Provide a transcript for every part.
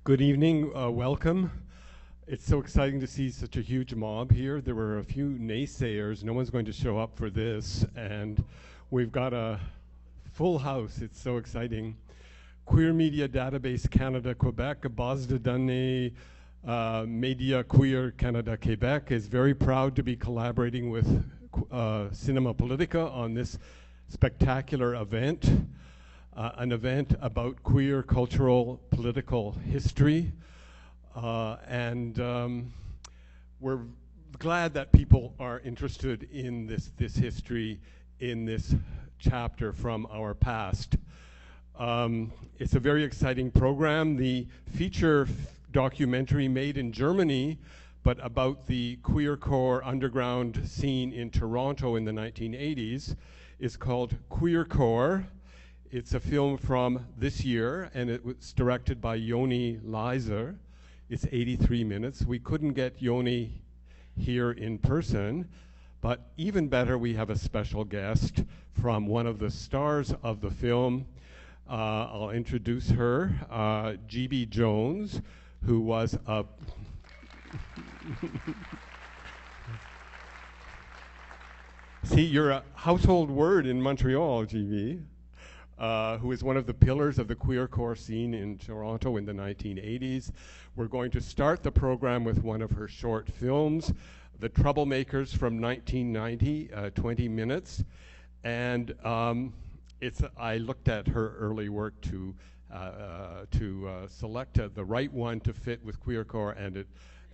Good evening, welcome. It's so exciting to see such a huge mob here. There were a few naysayers. No one's going to show up for this, and we've got a full house. It's so exciting. Queer Media Database Canada Quebec, base de données Media Queer Canada Quebec, is very proud to be collaborating with Cinema Politica on this spectacular event. An event about queer cultural political history, and we're glad that people are interested in this history in this chapter from our past. It's a very exciting program. The feature documentary made in Germany, but about the queercore underground scene in Toronto in the 1980s, is called QUEERCORE. It's a film from this year, and it was directed by Yoni Leiser. It's 83 minutes. We couldn't get Yoni here in person, but even better, we have a special guest from one of the stars of the film. I'll introduce her, GB Jones, who was a See, you're a household word in Montreal, GB. Who is one of the pillars of the queercore scene in Toronto in the 1980s. We're going to start the program with one of her short films, The Troublemakers from 1990, 20 minutes. And I looked at her early work to select the right one to fit with queercore, and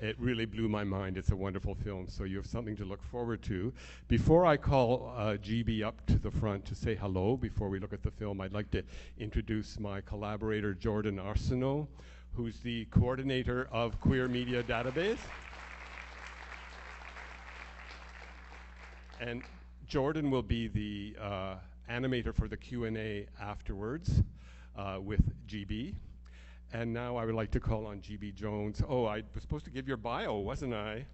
it really blew my mind. It's a wonderful film, so you have something to look forward to. Before I call GB up to the front to say hello, before we look at the film, I'd like to introduce my collaborator, Jordan Arsenault, who's the coordinator of Queer Media Database. And Jordan will be the animator for the Q&A afterwards with GB. And now I would like to call on GB Jones. Oh, I was supposed to give your bio, wasn't I?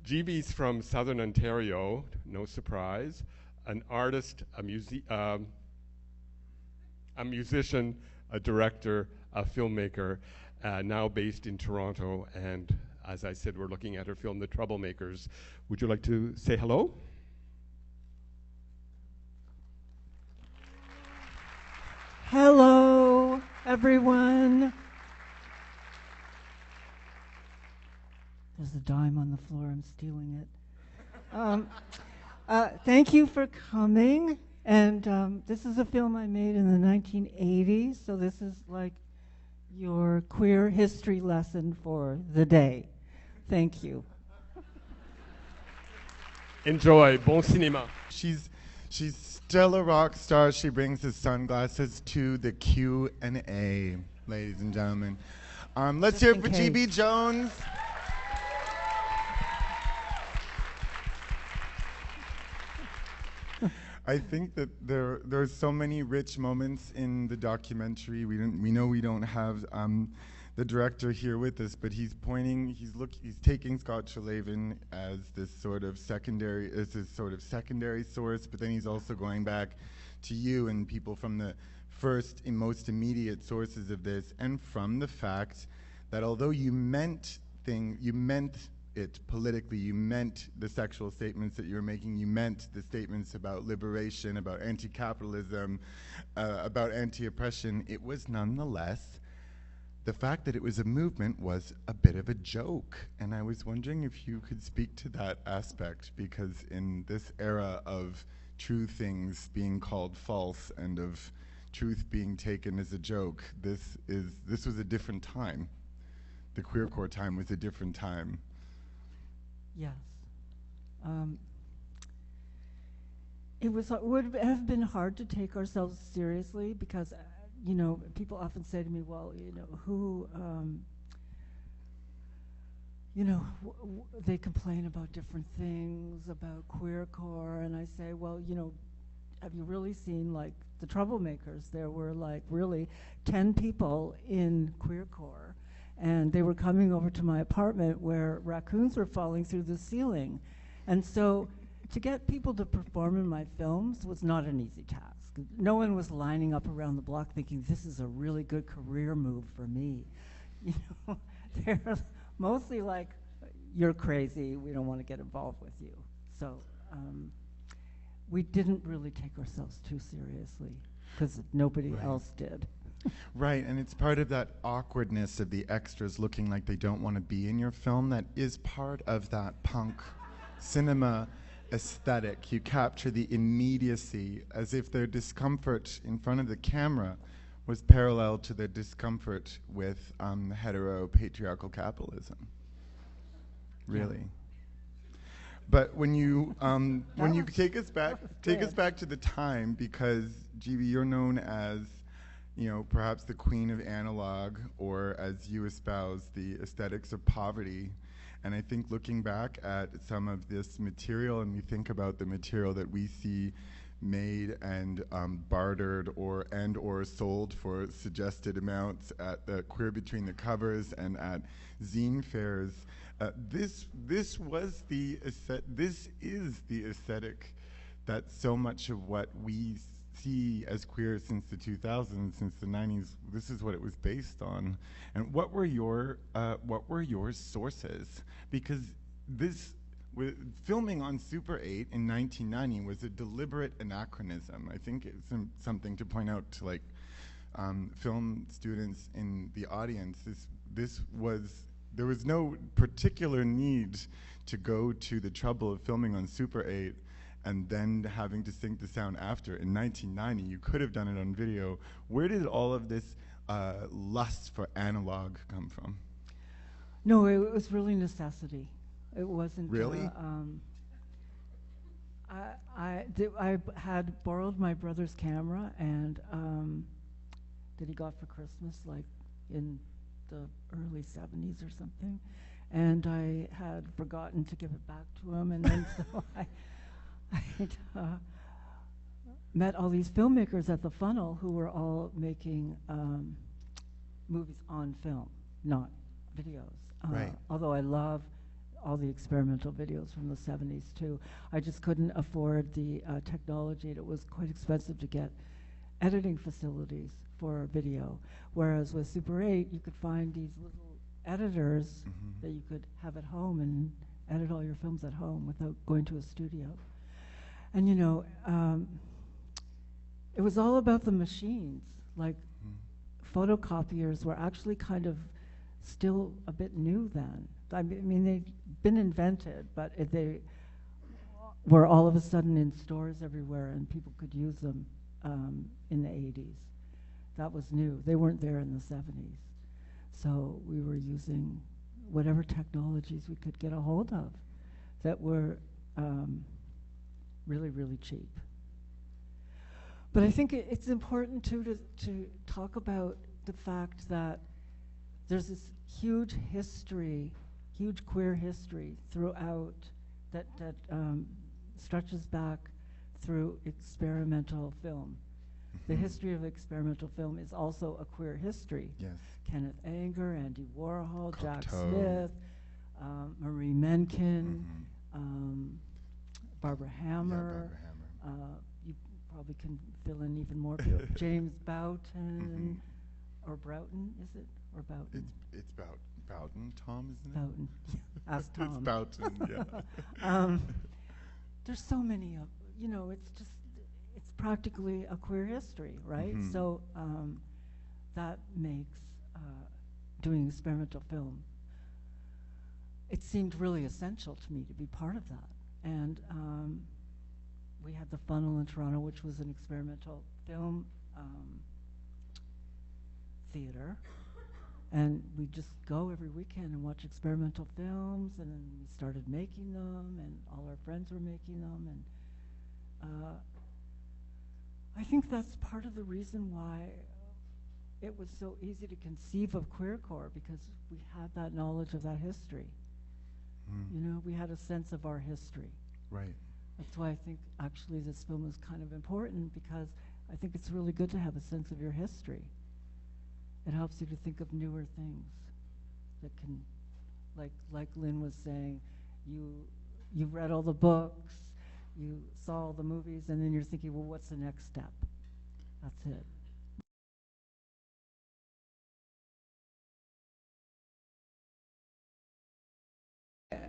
GB's from Southern Ontario, no surprise. An artist, a musician, a director, a filmmaker, now based in Toronto. And as I said, we're looking at her film, The Troublemakers. Would you like to say hello? Hello, everyone. There's a dime on the floor. I'm stealing it. Thank you for coming. And this is a film I made in the 1980s, so this is like your queer history lesson for the day. Thank you. Enjoy. Bon cinéma. She's still a rock star. She brings the sunglasses to the Q&A, ladies and gentlemen. Let's hear it for GB Jones. I think that there's so many rich moments in the documentary. We know we don't have the director here with us, but he's taking Scott Trelevin as this sort of secondary source, but then he's also going back to you and people from the first and most immediate sources of this, and from the fact that although you meant it politically, you meant the sexual statements that you were making, you meant the statements about liberation, about anti-capitalism, about anti-oppression, it was nonetheless, the fact that it was a movement was a bit of a joke. And I was wondering if you could speak to that aspect, because in this era of true things being called false and of truth being taken as a joke, this was a different time. The queercore time was a different time. Yes. It would have been hard to take ourselves seriously because, you know, people often say to me, well, you know, who, you know, they complain about different things, about queercore, and I say, well, you know, have you really seen, like, the Troublemakers? There were, like, really 10 people in queercore, and they were coming over to my apartment where raccoons were falling through the ceiling. And so to get people to perform in my films was not an easy task. No one was lining up around the block thinking, this is a really good career move for me. You know, they're mostly like, you're crazy, we don't want to get involved with you. So we didn't really take ourselves too seriously, because nobody else did. Right, and it's part of that awkwardness of the extras looking like they don't want to be in your film that is part of that punk cinema aesthetic. You capture the immediacy as if their discomfort in front of the camera was parallel to their discomfort with hetero patriarchal capitalism. Really. Yeah. But when you take us back to the time, because GB, you're known as, you know, perhaps the queen of analog, or as you espouse, the aesthetics of poverty. And I think looking back at some of this material, and we think about the material that we see made and bartered or sold for suggested amounts at the Queer Between the Covers and at zine fairs, this is the aesthetic that so much of what we see as queer since the 2000s, since the 90s, this is what it was based on. And what were your sources? Because filming on Super 8 in 1990 was a deliberate anachronism. I think it's something to point out to like film students in the audience. There was no particular need to go to the trouble of filming on Super 8 and then having to sync the sound after. In 1990, you could have done it on video. Where did all of this lust for analog come from? No, it was really necessity. It wasn't. Really? I had borrowed my brother's camera, and that he got for Christmas, like in the early 70s or something, and I had forgotten to give it back to him, and then so I met all these filmmakers at the Funnel who were all making movies on film, not videos. Right. Although I love all the experimental videos from the 70s too. I just couldn't afford the technology, and it was quite expensive to get editing facilities for video. Whereas with Super 8, you could find these little editors that you could have at home and edit all your films at home without going to a studio. And you know, it was all about the machines. Like photocopiers were actually kind of still a bit new then. I mean, they'd been invented, but they were all of a sudden in stores everywhere, and people could use them in the 80s. That was new. They weren't there in the 70s. So we were using whatever technologies we could get a hold of that were really, really cheap. But I think it's important too to talk about the fact that there's this huge history, huge queer history throughout that stretches back through experimental film. The history of experimental film is also a queer history. Yes. Kenneth Anger, Andy Warhol, Cocteau. Jack Smith, Marie Menken, Barbara Hammer. Yeah, Barbara Hammer. You probably can fill in even more people. James Boughton, or Broughton, is it? Or Boughton? It's Boughton, Tom, isn't it? Boughton. Ask Tom. It's Boughton, yeah. There's so many of, you know, it's practically a queer history, right? So that makes doing experimental film, it seemed really essential to me to be part of that. And we had the Funnel in Toronto, which was an experimental film theater. And we'd just go every weekend and watch experimental films, and then we started making them, and all our friends were making them. And I think that's part of the reason why it was so easy to conceive of queercore, because we had that knowledge of that history. You know, we had a sense of our history. Right. That's why I think actually this film is kind of important, because I think it's really good to have a sense of your history. It helps you to think of newer things that can, like Lynn was saying, you've read all the books, You saw all the movies, and then you're thinking, well, what's the next step? That's it.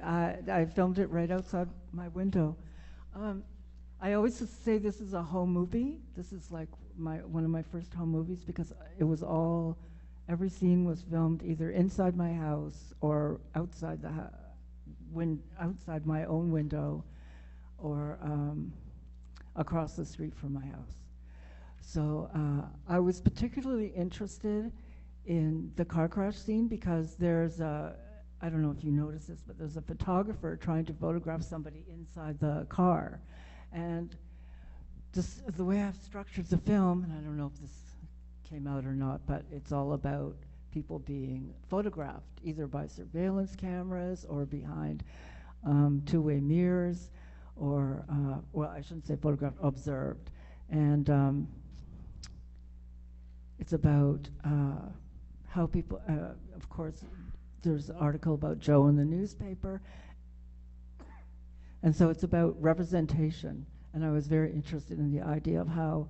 I filmed it right outside my window. Um, I always say this is a home movie. This is like one of my first home movies because it was all, every scene was filmed either inside my house or outside outside my own window, or across the street from my house. So I was particularly interested in the car crash scene because there's I don't know if you noticed this, but there's a photographer trying to photograph somebody inside the car. And just the way I've structured the film, and I don't know if this came out or not, but it's all about people being photographed, either by surveillance cameras or behind two-way mirrors, or, well, I shouldn't say photographed, observed. And it's about how people, of course, there's an article about Joe in the newspaper. And so it's about representation. And I was very interested in the idea of how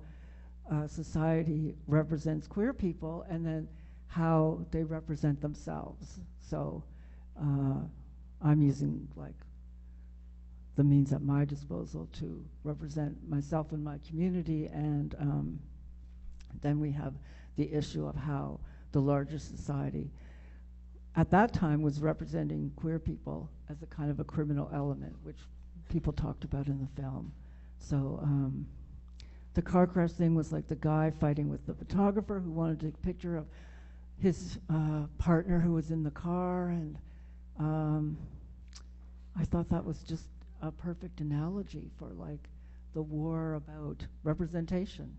society represents queer people and then how they represent themselves. So I'm using like the means at my disposal to represent myself and my community, and then we have the issue of how the larger society at that time was representing queer people as a kind of a criminal element, which people talked about in the film. So the car crash thing was like the guy fighting with the photographer who wanted to take a picture of his partner who was in the car, and I thought that was just a perfect analogy for like the war about representation.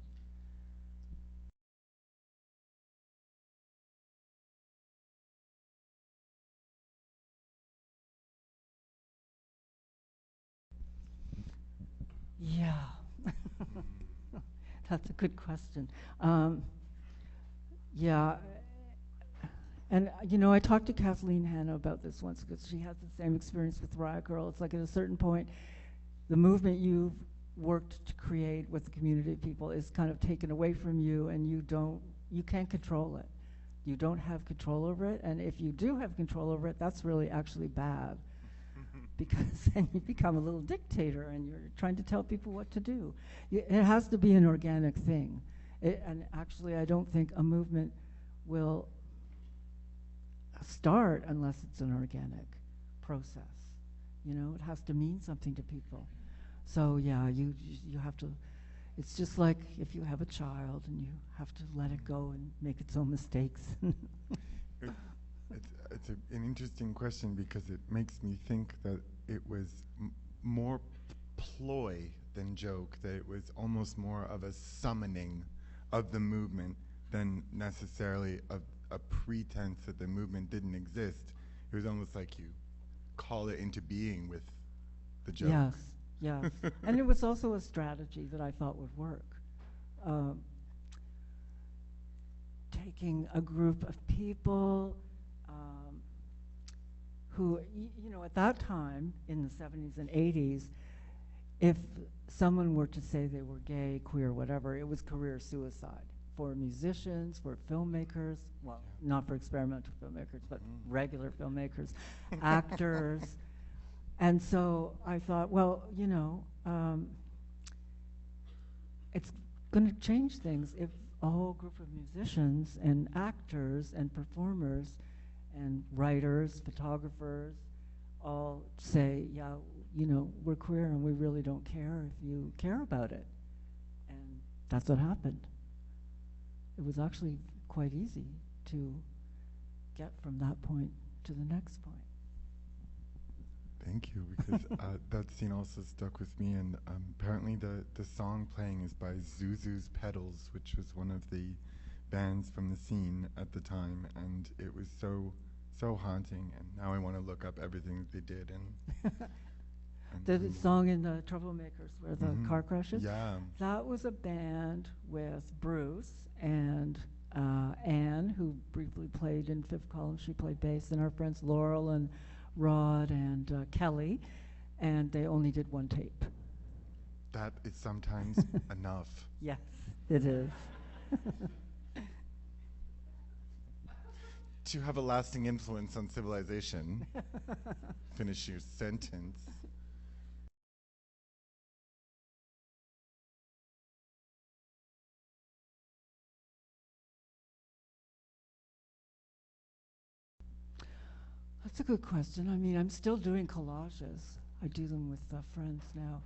Yeah, that's a good question. Yeah, and you know, I talked to Kathleen Hanna about this once because she has the same experience with Riot Girl. It's like at a certain point, the movement you've worked to create with the community of people is kind of taken away from you, and you can't control it. You don't have control over it, and if you do have control over it, that's really actually bad. Because then you become a little dictator and you're trying to tell people what to do. It has to be an organic thing. And actually, I don't think a movement will start unless it's an organic process. You know, it has to mean something to people. So yeah, you have to, it's just like if you have a child and you have to let it go and make its own mistakes. It's an interesting question because it makes me think that it was more ploy than joke, that it was almost more of a summoning of the movement than necessarily a pretense that the movement didn't exist. It was almost like you call it into being with the joke. Yes, yes. And it was also a strategy that I thought would work. Taking a group of people who, you know, at that time, in the 70s and 80s, if someone were to say they were gay, queer, whatever, it was career suicide for musicians, for filmmakers, well, not for experimental filmmakers, but regular filmmakers, actors. And so I thought, well, you know, it's going to change things if a whole group of musicians and actors and performers and writers, photographers, all say, yeah, you know, we're queer and we really don't care if you care about it. And that's what happened. It was actually quite easy to get from that point to the next point. Thank you, because that scene also stuck with me, and apparently the song playing is by Zuzu's Pedals, which was one of the bands from the scene at the time, and it was so haunting, and now I want to look up everything that they did. And the song in the Troublemakers where the car crashes? Yeah. That was a band with Bruce and Anne, who briefly played in Fifth Column. She played bass, and our friends Laurel and Rod and Kelly, and they only did one tape. that is sometimes enough. Yes, it is. To have a lasting influence on civilization. Finish your sentence. That's a good question. I mean, I'm still doing collages. I do them with friends now.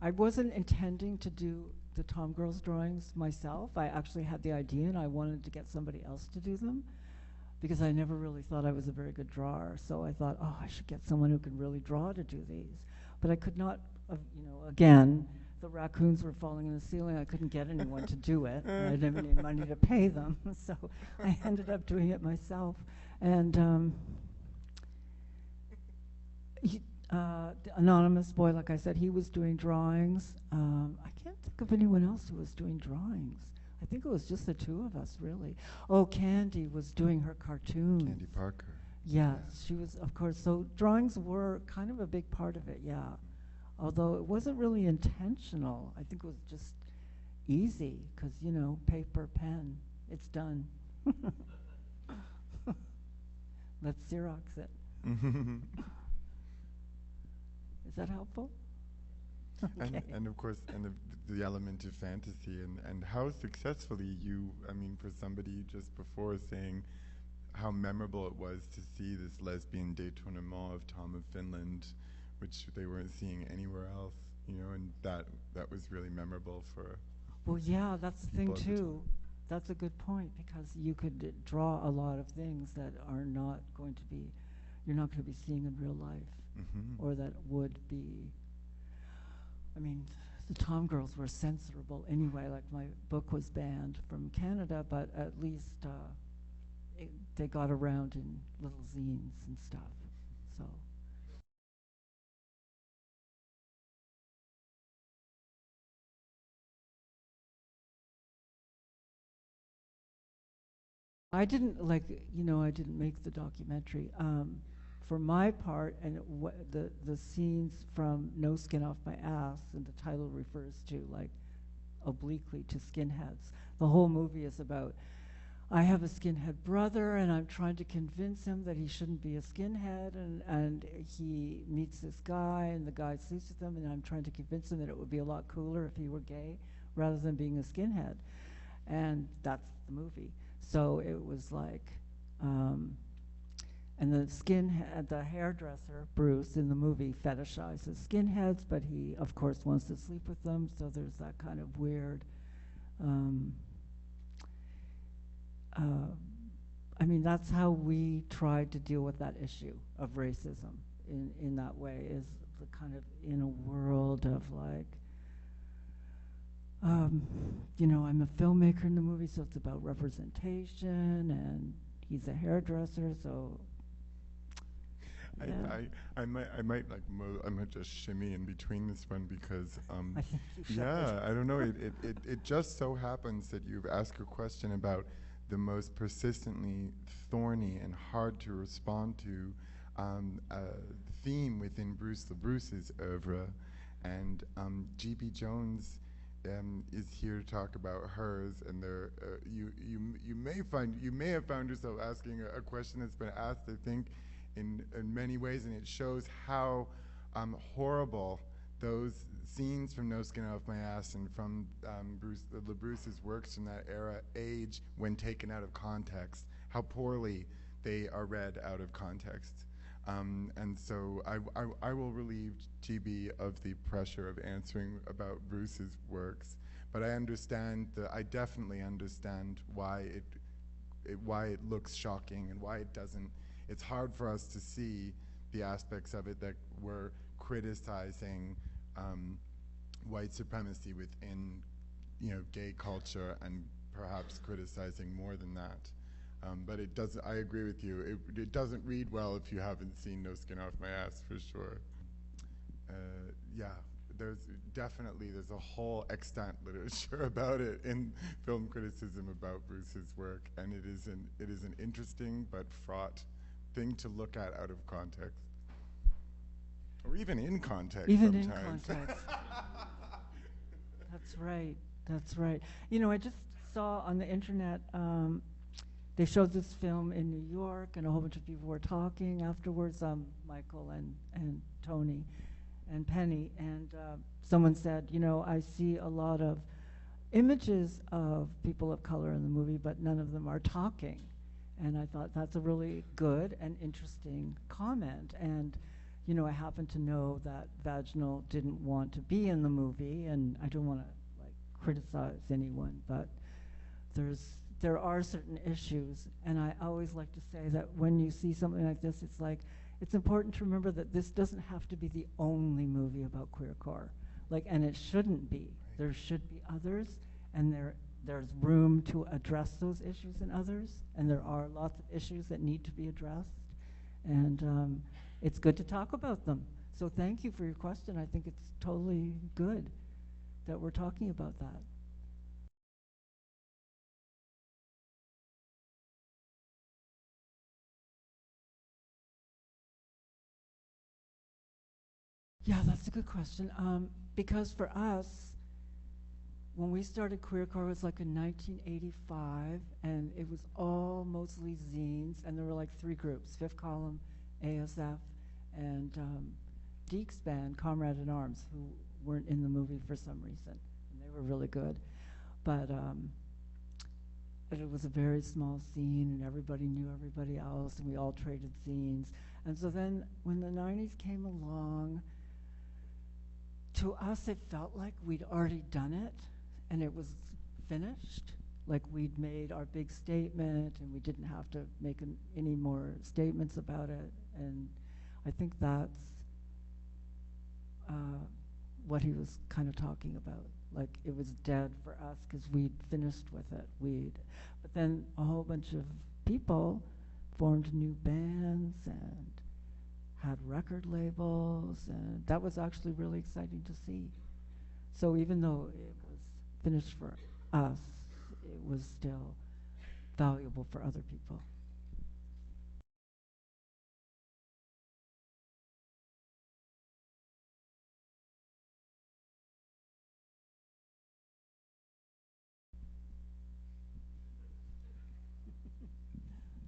I wasn't intending to do the Tom Girls drawings myself. I actually had the idea and I wanted to get somebody else to do them because I never really thought I was a very good drawer. So I thought, oh, I should get someone who can really draw to do these. But I could not, again, the raccoons were falling in the ceiling. I couldn't get anyone to do it. And I didn't have any money to pay them. So I ended up doing it myself. And the anonymous boy, like I said, he was doing drawings. I can't think of anyone else who was doing drawings. I think it was just the two of us, really. Oh, Candy was doing her cartoons. Candy Parker. Yes, she was, of course. So drawings were kind of a big part of it, yeah. Although it wasn't really intentional. I think it was just easy, because, paper, pen, it's done. Let's Xerox it. Is that helpful? Okay. And of course, and the element of fantasy and how successfully you, for somebody just before saying how memorable it was to see this lesbian détournement of Tom of Finland, which they weren't seeing anywhere else, and that was really memorable for. Well, yeah, that's the thing too. That's a good point, because you could draw a lot of things that are not going to be, you're not going to be seeing in real life, or that would be. The Tom Girls were censorable anyway. Like, my book was banned from Canada, but at least they got around in little zines and stuff. So. I didn't I didn't make the documentary. For my part, and the scenes from No Skin Off My Ass, and the title refers to, like, obliquely to skinheads. The whole movie is about, I have a skinhead brother, and I'm trying to convince him that he shouldn't be a skinhead, and he meets this guy, and the guy sleeps with him, and I'm trying to convince him that it would be a lot cooler if he were gay, rather than being a skinhead. And that's the movie. So it was like, and the hairdresser, Bruce, in the movie fetishizes skinheads, but he, of course, wants to sleep with them, so there's that kind of weird, that's how we tried to deal with that issue of racism in that way, is the kind of in a world of, like, I'm a filmmaker in the movie, so it's about representation, and he's a hairdresser, so. Yeah. I might just shimmy in between this one, because I think you should. yeah, I don't know. It just so happens that you've asked a question about the most persistently thorny and hard to respond to theme within Bruce LaBruce's oeuvre, and G.B. Jones is here to talk about hers, and there you may have found yourself asking a question that's been asked, I think, in many ways, and it shows how horrible those scenes from No Skin Off My Ass and from Bruce LaBruce's works from that era age when taken out of context, how poorly they are read out of context. And so I will relieve GB of the pressure of answering about Bruce's works, but I definitely understand why it looks shocking, and why it doesn't. It's hard for us to see the aspects of it that were criticizing white supremacy within, gay culture, and perhaps criticizing more than that. But it doesn't. I agree with you. It doesn't read well if you haven't seen No Skin Off My Ass, for sure. Yeah, there's a whole extant literature about it in film criticism about Bruce's work, and it is an interesting but fraught thing to look at out of context. Or even in context Even sometimes. in context. That's right. That's right. You know, I just saw on the internet, they showed this film in New York, and a whole bunch of people were talking afterwards, Michael and Tony and Penny, and someone said, you know, I see a lot of images of people of color in the movie, but none of them are talking. And I thought that's a really good and interesting comment. And you know, I happen to know that Vaginal didn't want to be in the movie, and I don't want to like criticize anyone, but there are certain issues, and I always like to say that when you see something like this, it's like it's important to remember that this doesn't have to be the only movie about queercore, like, and it shouldn't be. There should be others, and there's room to address those issues in others, and there are lots of issues that need to be addressed, and it's good to talk about them. So thank you for your question. I think it's totally good that we're talking about that. Yeah, that's a good question. Because for us, when we started QueerCore, it was like in 1985, and it was all mostly zines, and there were like 3 groups: Fifth Column, ASF, and Deke's band, Comrade in Arms, who weren't in the movie for some reason, and they were really good. But it was a very small scene, and everybody knew everybody else, and we all traded zines. And so then when the 90s came along, to us it felt like we'd already done it, and it was finished. Like we'd made our big statement, and we didn't have to make any more statements about it. And I think that's what he was kind of talking about. Like it was dead for us because we'd finished with it. But then a whole bunch of people formed new bands and had record labels, and that was actually really exciting to see. So even though it was finished for us, it was still valuable for other people.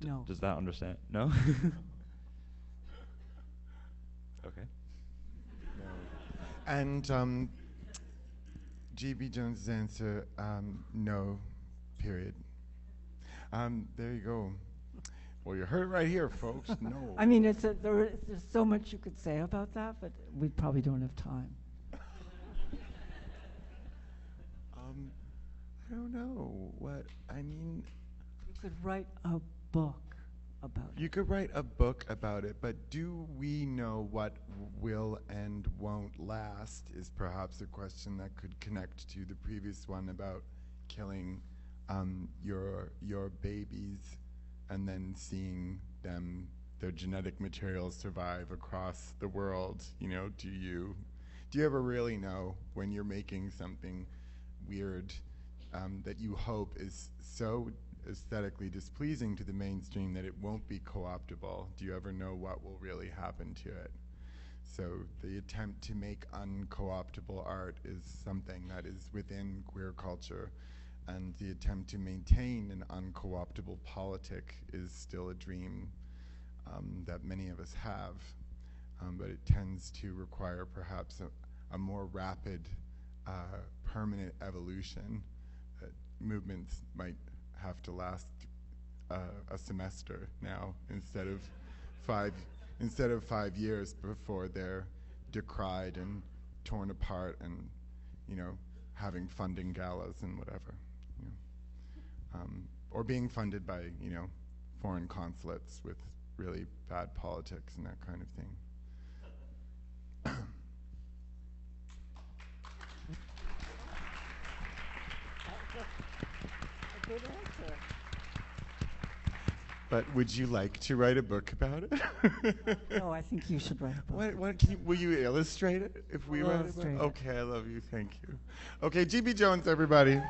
No. Does that understand? No? Okay. No. And GB Jones's answer, no, period. There you go. Well, you heard it right here, folks. No. I mean, there's so much you could say about that, but we probably don't have time. I don't know what I mean. You could write a book about it. You could write a book about it, but do we know what will and won't last is perhaps a question that could connect to the previous one about killing your babies and then seeing their genetic material survive across the world. You know, do you ever really know when you're making something weird that you hope is so aesthetically displeasing to the mainstream that it won't be co-optable? Do you ever know what will really happen to it? So the attempt to make unco-optable art is something that is within queer culture, and the attempt to maintain an unco-optable politic is still a dream that many of us have, but it tends to require perhaps a more rapid, permanent evolution. Movements might have to last a semester now instead of 5 years before they're decried and torn apart and, you know, having funding galas and whatever, you know. Or being funded by, you know, foreign consulates with really bad politics and that kind of thing. Good answer. But would you like to write a book about it? No, I think you should write a book. What will you illustrate it if we I'll write illustrate it? it. Okay, I love you. Thank you. Okay, GB Jones, everybody.